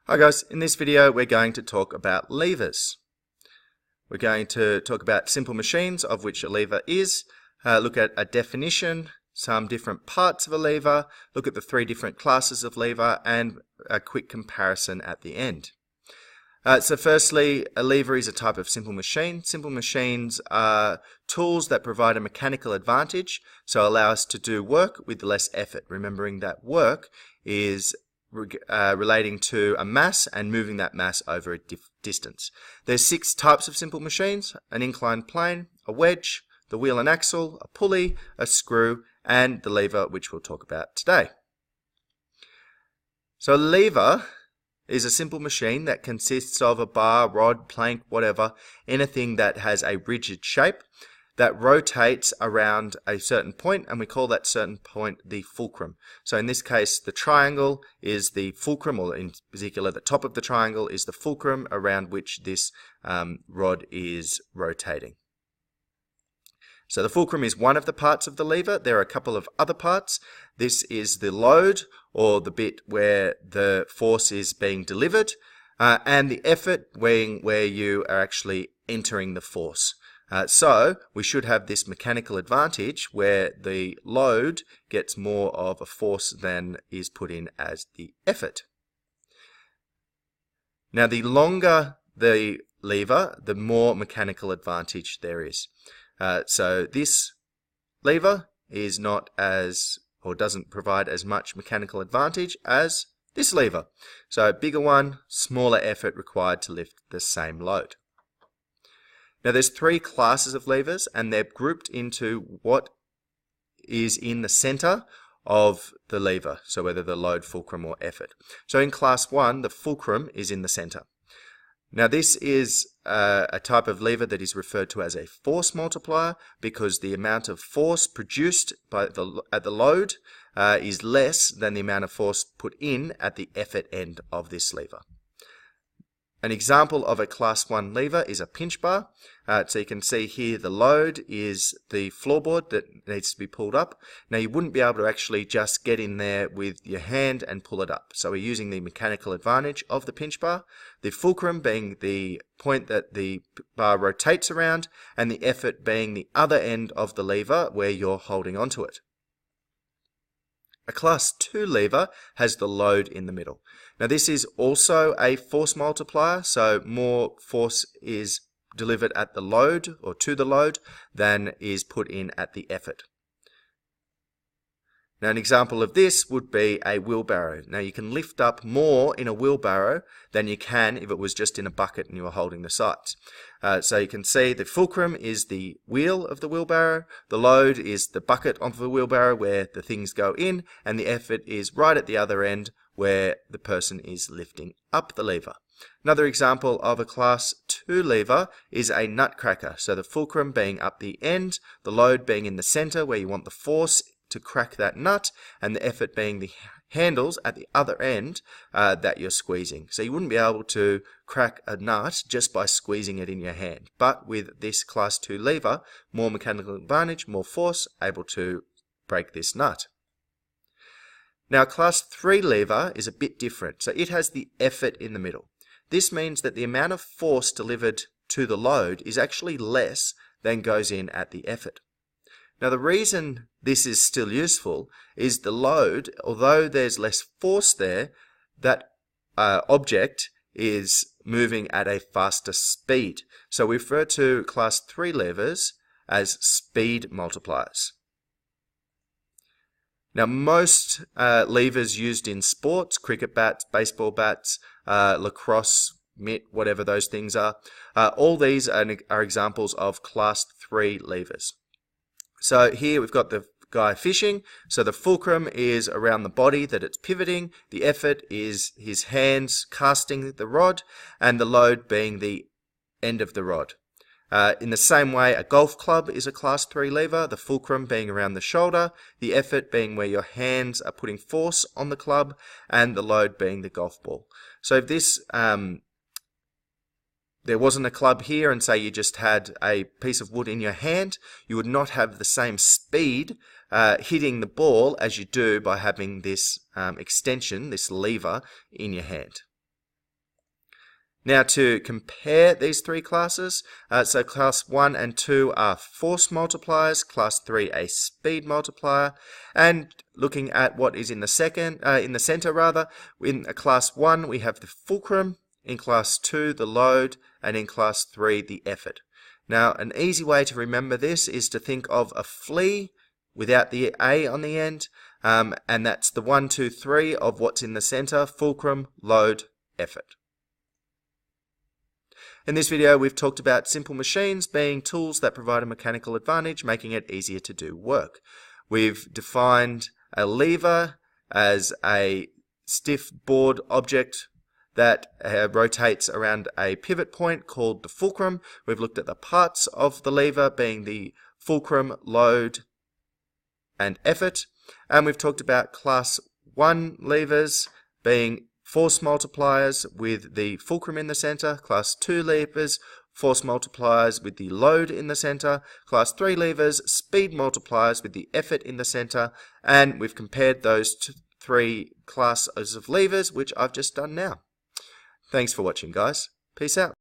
Hi guys, in this video we're going to talk about levers. We're going to talk about simple machines, of which a lever is, look at a definition, some different parts of a lever, look at the three different classes of lever, and a quick comparison at the end. So firstly, a lever is a type of simple machine. Simple machines are tools that provide a mechanical advantage, so allow us to do work with less effort, remembering that work is relating to a mass and moving that mass over a distance. There's 6 types of simple machines: an inclined plane, a wedge, the wheel and axle, a pulley, a screw, and the lever, which we'll talk about today. So a lever is a simple machine that consists of a bar, rod, plank, whatever, anything that has a rigid shape that rotates around a certain point, and we call that certain point the fulcrum. So in this case, the triangle is the fulcrum, or in particular the top of the triangle is the fulcrum around which this rod is rotating. So the fulcrum is one of the parts of the lever. There are a couple of other parts. This is the load, or the bit where the force is being delivered, and the effort being where you are actually entering the force. So we should have this mechanical advantage where the load gets more of a force than is put in as the effort. Now, the longer the lever, the more mechanical advantage there is. So this lever is not as, or doesn't provide as much mechanical advantage as this lever. So bigger one, smaller effort required to lift the same load. Now there's 3 classes of levers, and they're grouped into what is in the center of the lever, so whether the load, fulcrum, or effort. So in class 1, the fulcrum is in the center. Now this is a type of lever that is referred to as a force multiplier, because the amount of force produced at the load is less than the amount of force put in at the effort end of this lever. An example of a class 1 lever is a pinch bar. So you can see here the load is the floorboard that needs to be pulled up. Now you wouldn't be able to actually just get in there with your hand and pull it up. So we're using the mechanical advantage of the pinch bar, the fulcrum being the point that the bar rotates around, and the effort being the other end of the lever where you're holding onto it. A class 2 lever has the load in the middle. Now this is also a force multiplier, so more force is delivered at the load, or to the load, than is put in at the effort. Now an example of this would be a wheelbarrow. Now you can lift up more in a wheelbarrow than you can if it was just in a bucket and you were holding the sides. So you can see the fulcrum is the wheel of the wheelbarrow, the load is the bucket of the wheelbarrow where the things go in, and the effort is right at the other end where the person is lifting up the lever. Another example of a class 2 lever is a nutcracker. So the fulcrum being up the end, the load being in the center where you want the force to crack that nut, and the effort being the handles at the other end that you're squeezing. So you wouldn't be able to crack a nut just by squeezing it in your hand. But with this class 2 lever, more mechanical advantage, more force, able to break this nut. Now class 3 lever is a bit different. So it has the effort in the middle. This means that the amount of force delivered to the load is actually less than goes in at the effort. Now the reason this is still useful is the load, although there's less force there, that object is moving at a faster speed. So we refer to class 3 levers as speed multipliers. Now most levers used in sports, cricket bats, baseball bats, lacrosse, mitt, whatever those things are, all these are examples of class 3 levers. So here we've got the guy fishing, so the fulcrum is around the body that it's pivoting, the effort is his hands casting the rod, and the load being the end of the rod. In the same way, a golf club is a class 3 lever, the fulcrum being around the shoulder, the effort being where your hands are putting force on the club, and the load being the golf ball. So if this there wasn't a club here, and say you just had a piece of wood in your hand, you would not have the same speed hitting the ball as you do by having this extension, this lever, in your hand. Now to compare these three classes, so class 1 and 2 are force multipliers, class 3 a speed multiplier, and looking at what is in the center, in class 1 we have the fulcrum, in class 2 the load, and in class 3 the effort. Now an easy way to remember this is to think of a flea without the A on the end, and that's the 1, 2, 3 of what's in the center: fulcrum, load, effort. In this video, we've talked about simple machines being tools that provide a mechanical advantage, making it easier to do work. We've defined a lever as a stiff board object that rotates around a pivot point called the fulcrum. We've looked at the parts of the lever being the fulcrum, load, and effort. And we've talked about class 1 levers being force multipliers with the fulcrum in the center, class 2 levers, force multipliers with the load in the center, class 3 levers, speed multipliers with the effort in the center, and we've compared those three classes of levers, which I've just done now. Thanks for watching, guys. Peace out.